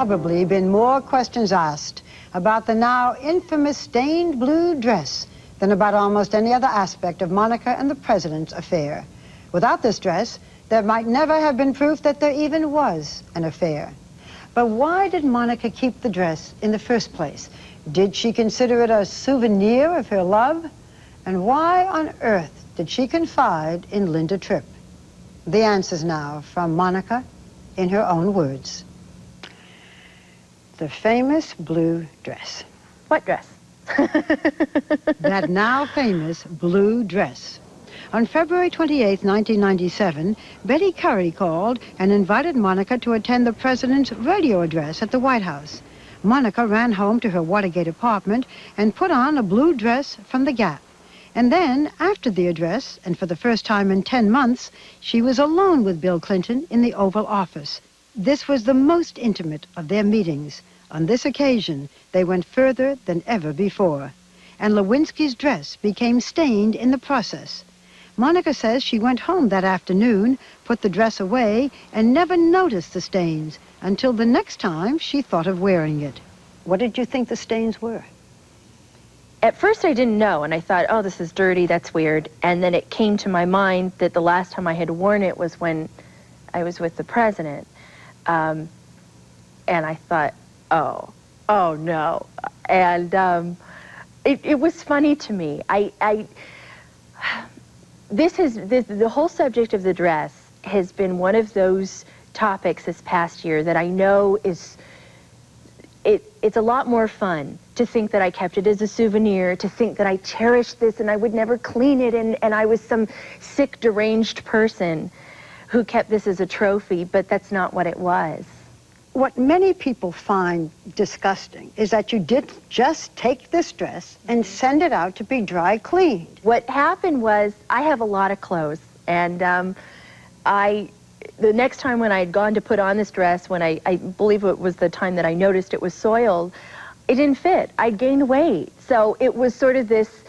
probably been more questions asked about the now infamous stained blue dress than about almost any other aspect of Monica and the president's affair. Without this dress, there might never have been proof that there even was an affair. But why did Monica keep the dress in the first place? Did she consider it a souvenir of her love? And why on earth did she confide in Linda Tripp? The answers now from Monica in her own words. The famous blue dress. What dress? That now famous blue dress. On February 28, 1997, Betty Curry called and invited Monica to attend the president's radio address at the White House. Monica ran home to her Watergate apartment and put on a blue dress from the Gap. And then, after the address, and for the first time in 10 months, she was alone with Bill Clinton in the Oval Office. This was the most intimate of their meetings. On this occasion, they went further than ever before. And Lewinsky's dress became stained in the process. Monica says she went home that afternoon, put the dress away, and never noticed the stains until the next time she thought of wearing it. What did you think the stains were? At first I didn't know, and I thought, oh, this is dirty, that's weird. And then it came to my mind that the last time I had worn it was when I was with the president. And I thought, oh no. And it was funny to me. The whole subject of the dress has been one of those topics this past year that I know is, it's a lot more fun to think that I kept it as a souvenir, to think that I cherished this and I would never clean it, and I was some sick, deranged person who kept this as a trophy, but that's not what it was. What many people find disgusting is that you did just take this dress and send it out to be dry cleaned. What happened was, I have a lot of clothes, and the next time when I had gone to put on this dress, when I believe it was the time that I noticed it was soiled, it didn't fit. I'd gained weight. So it was sort of this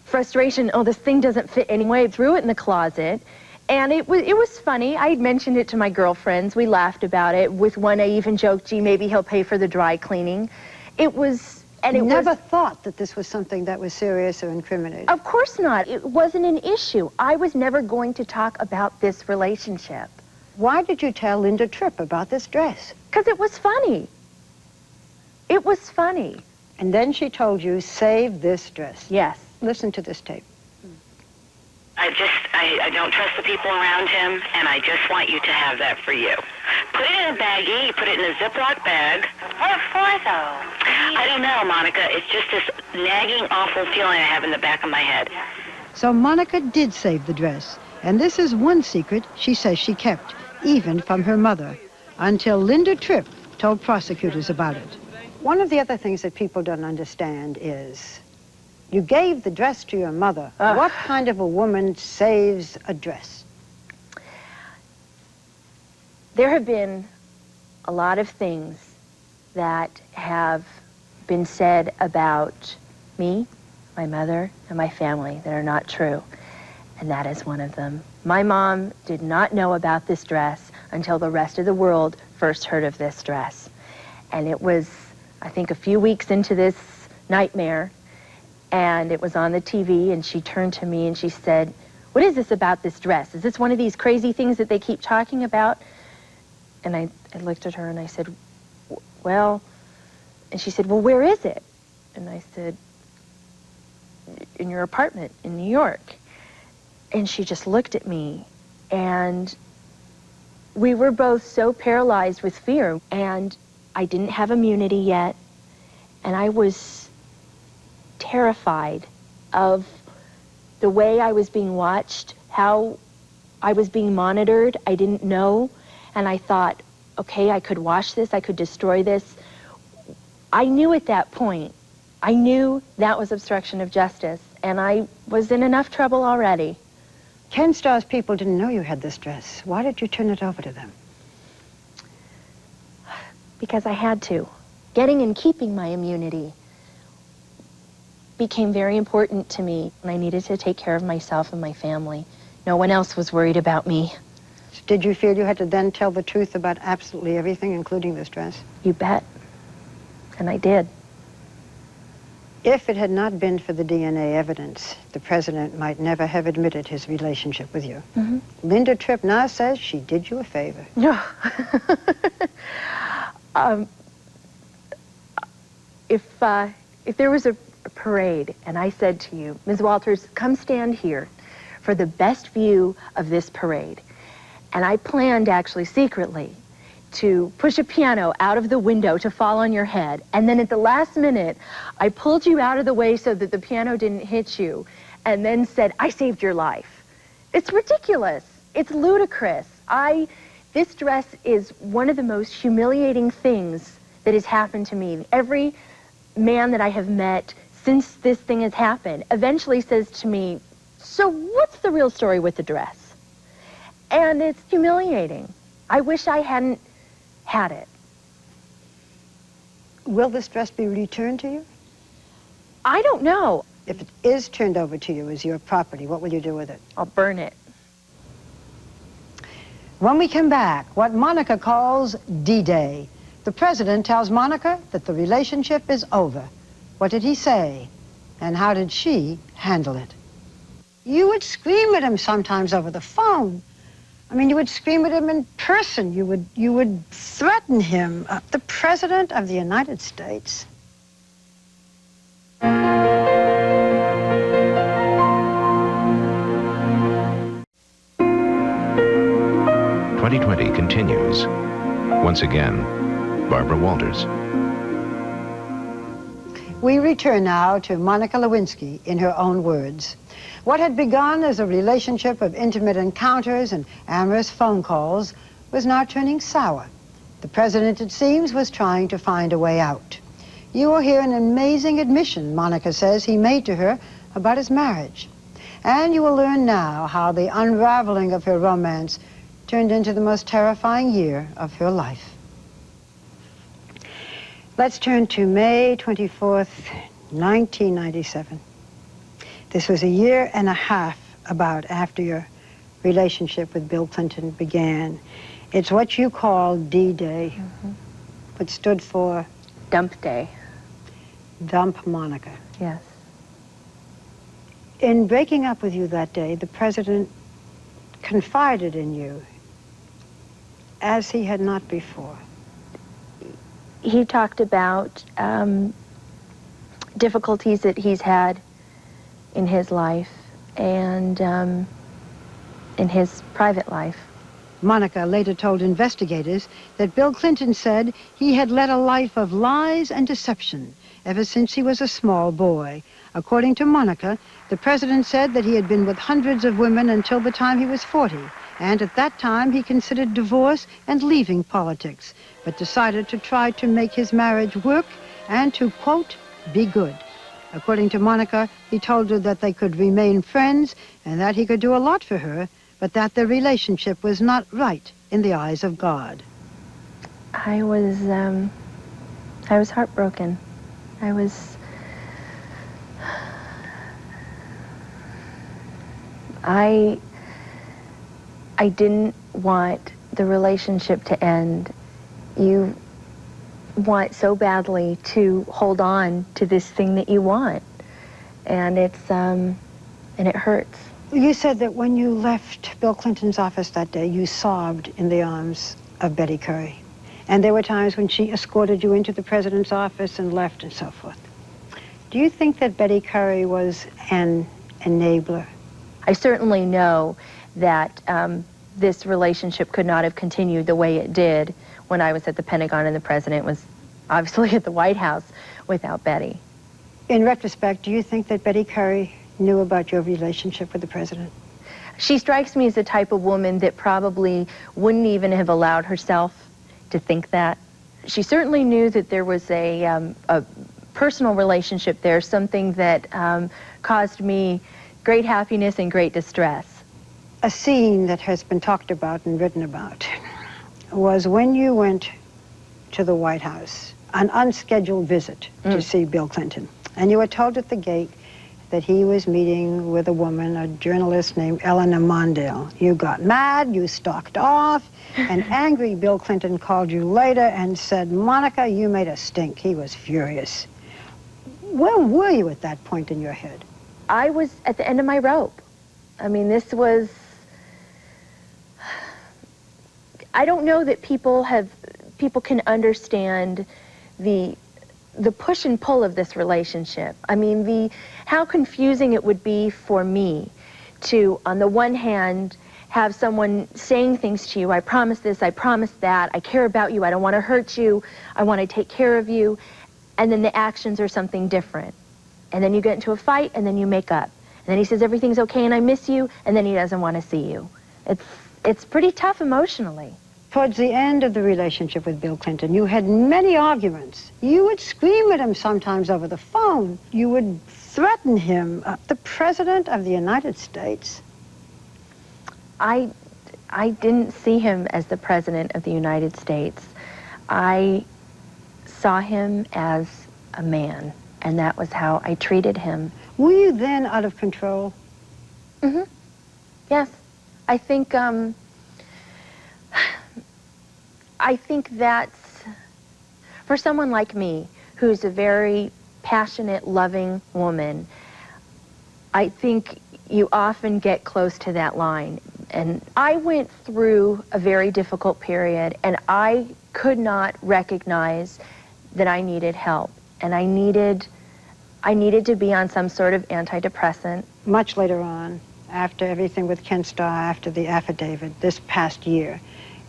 frustration, oh, this thing doesn't fit anyway. I threw it in the closet. And it was funny. I had mentioned it to my girlfriends. We laughed about it. With one, I even joked, gee, maybe he'll pay for the dry cleaning. It was, and it never thought that this was something that was serious or incriminating. Of course not. It wasn't an issue. I was never going to talk about this relationship. Why did you tell Linda Tripp about this dress? Because it was funny. It was funny. And then she told you, save this dress. Yes. Listen to this tape. I don't trust the people around him, and I just want you to have that for you. Put it in a baggie, you put it in a Ziploc bag. What for, though? I don't know, Monica. It's just this nagging, awful feeling I have in the back of my head. So Monica did save the dress, and this is one secret she says she kept, even from her mother, until Linda Tripp told prosecutors about it. One of the other things that people don't understand is, you gave the dress to your mother. What kind of a woman saves a dress? There have been a lot of things that have been said about me, my mother, and my family that are not true, and that is one of them. My mom did not know about this dress until the rest of the world first heard of this dress. And it was, I think, a few weeks into this nightmare, and it was on the TV, and she turned to me and she said, what is this about this dress? Is this one of these crazy things that they keep talking about? And I looked at her and I said, well, and she said, well, where is it? And I said, in your apartment in New York. And she just looked at me, and we were both so paralyzed with fear, and I didn't have immunity yet, and I was terrified of the way I was being watched, how I was being monitored. I didn't know, and I thought, okay, I could wash this, I could destroy this. I knew at that point, I knew that was obstruction of justice, and I was in enough trouble already. Ken Starr's people didn't know you had this dress. Why did you turn it over to them? Because I had to. Getting and keeping my immunity became very important to me, and I needed to take care of myself and my family. No one else was worried about me. Did you feel you had to then tell the truth about absolutely everything, including this dress? You bet. And I did. If it had not been for the DNA evidence, the president might never have admitted his relationship with you. Mm-hmm. Linda Tripp now says she did you a favor. Yeah. If there was a parade and I said to you, Ms. Walters, come stand here for the best view of this parade, and I planned actually secretly to push a piano out of the window to fall on your head, and then at the last minute I pulled you out of the way so that the piano didn't hit you, and then said, I saved your life. It's ridiculous. It's ludicrous. This dress is one of the most humiliating things that has happened to me. Every man that I have met since this thing has happened eventually says to me, so what's the real story with the dress? And it's humiliating. I wish I hadn't had it. Will this dress be returned to you? I don't know. If it is turned over to you as your property, what will you do with it? I'll burn it. When we come back, what Monica calls D-Day. The president tells Monica that the relationship is over. What did he say? And how did she handle it? You would scream at him sometimes over the phone. I mean, you would scream at him in person. You would threaten him. The President of the United States. 2020 continues. Once again, Barbara Walters. We return now to Monica Lewinsky in her own words. What had begun as a relationship of intimate encounters and amorous phone calls was now turning sour. The president, it seems, was trying to find a way out. You will hear an amazing admission, Monica says, he made to her about his marriage. And you will learn now how the unraveling of her romance turned into the most terrifying year of her life. Let's turn to May 24th, 1997. This was a year and a half about after your relationship with Bill Clinton began. It's what you call D-Day, which stood for? Dump day. Dump Monica. Yes. In breaking up with you that day, the president confided in you as he had not before. He talked about difficulties that he's had in his life and in his private life. Monica later told investigators that Bill Clinton said he had led a life of lies and deception ever since he was a small boy. According to Monica, the president said that he had been with hundreds of women until the time he was 40, and at that time he considered divorce and leaving politics, but decided to try to make his marriage work and to, quote, be good. According to Monica, he told her that they could remain friends and that he could do a lot for her, but that their relationship was not right in the eyes of God. I was heartbroken. I didn't want the relationship to end. You want so badly to hold on to this thing that you want, and it hurts. You said that when you left Bill Clinton's office that day, you sobbed in the arms of Betty Curry. And there were times when she escorted you into the president's office and left and so forth. Do you think that Betty Curry was an enabler? I certainly know that this relationship could not have continued the way it did when I was at the Pentagon and the president was obviously at the White House without Betty. In retrospect, do you think that Betty Curry knew about your relationship with the president? She strikes me as the type of woman that probably wouldn't even have allowed herself to think that. She certainly knew that there was a personal relationship there, something that caused me great happiness and great distress. A scene that has been talked about and written about was when you went to the White House, an unscheduled visit to see Bill Clinton. And you were told at the gate that he was meeting with a woman, a journalist named Eleanor Mondale. You got mad, you stalked off, and angry Bill Clinton called you later and said, Monica, you made a stink. He was furious. Where were you at that point in your head? I was at the end of my rope. I mean, this was... I don't know that people can understand the push and pull of this relationship. I mean, how confusing it would be for me to, on the one hand, have someone saying things to you, I promise this, I promise that, I care about you, I don't want to hurt you, I want to take care of you, and then the actions are something different. And then you get into a fight, and then you make up. And then he says everything's okay and I miss you, and then he doesn't want to see you. It's pretty tough emotionally. Towards the end of the relationship with Bill Clinton, you had many arguments. You would scream at him sometimes over the phone. You would threaten him. The President of the United States? I didn't see him as the President of the United States. I saw him as a man, and that was how I treated him. Were you then out of control? Mm-hmm. Yes. I think that's, for someone like me, who's a very passionate, loving woman, I think you often get close to that line. And I went through a very difficult period, and I could not recognize that I needed help. And I needed to be on some sort of antidepressant. Much later on, after everything with Ken Starr, after the affidavit, this past year,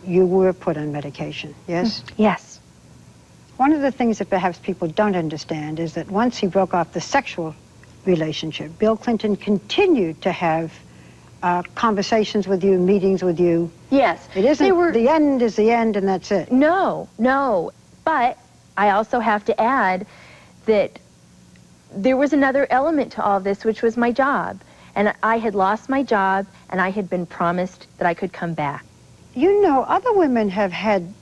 you were put on medication, yes? Yes. One of the things that perhaps people don't understand is that once he broke off the sexual relationship, Bill Clinton continued to have conversations with you, meetings with you. Yes. It isn't the end is the end and that's it. No, no. But I also have to add that there was another element to all this, which was my job. And I had lost my job, and I had been promised that I could come back. You know, other women have had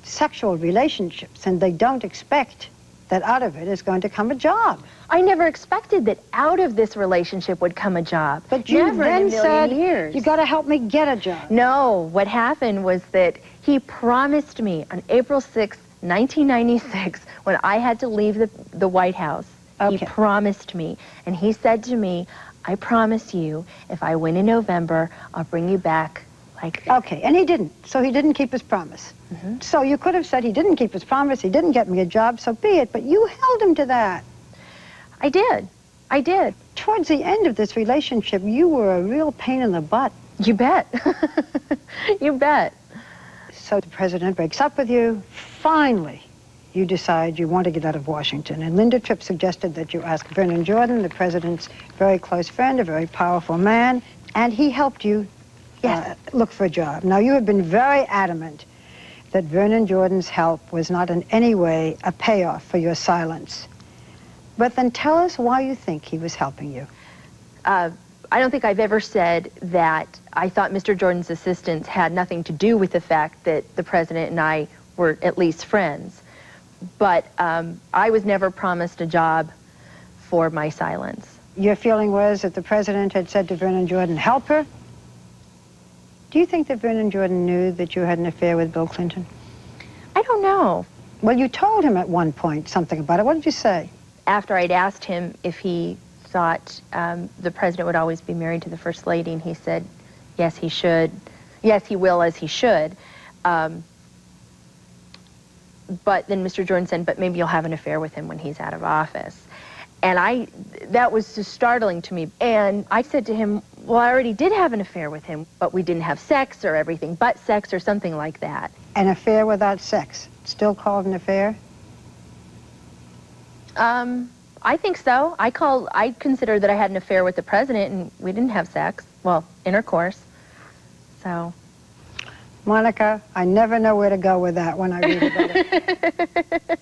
sexual relationships, and they don't expect that out of it is going to come a job. I never expected that out of this relationship would come a job. But you never then in a million said, years. you got to help me get a job. No, what happened was that he promised me on April 6th, 1996, when I had to leave the White House. Okay. He promised me, and he said to me, I promise you, if I win in November, I'll bring you back like this. Okay, and he didn't, so he didn't keep his promise. Mm-hmm. So you could have said he didn't keep his promise, he didn't get me a job, so be it, but you held him to that. I did. I did. Towards the end of this relationship, you were a real pain in the butt. You bet. You bet. So the president breaks up with you. Finally, you decide you want to get out of Washington. And Linda Tripp suggested that you ask Vernon Jordan, the president's very close friend, a very powerful man, and he helped you look for a job. Now, you have been very adamant that Vernon Jordan's help was not in any way a payoff for your silence. But then tell us why you think he was helping you. I don't think I've ever said that I thought Mr. Jordan's assistance had nothing to do with the fact that the president and I were at least friends. But I was never promised a job for my silence. Your feeling was that the president had said to Vernon Jordan, help her? Do you think that Vernon Jordan knew that you had an affair with Bill Clinton? I don't know. Well, you told him at one point something about it. What did you say? After I'd asked him if he thought the president would always be married to the First Lady, and he said, yes, he should. Yes, he will, as he should. But then Mr. Jordan said, but maybe you'll have an affair with him when he's out of office. And that was just startling to me. And I said to him, well, I already did have an affair with him, but we didn't have sex or everything but sex or something like that. An affair without sex, still called an affair? I think so. I consider that I had an affair with the president, and we didn't have sex. Well, intercourse. So. Monica, I never know where to go with that when I read about it.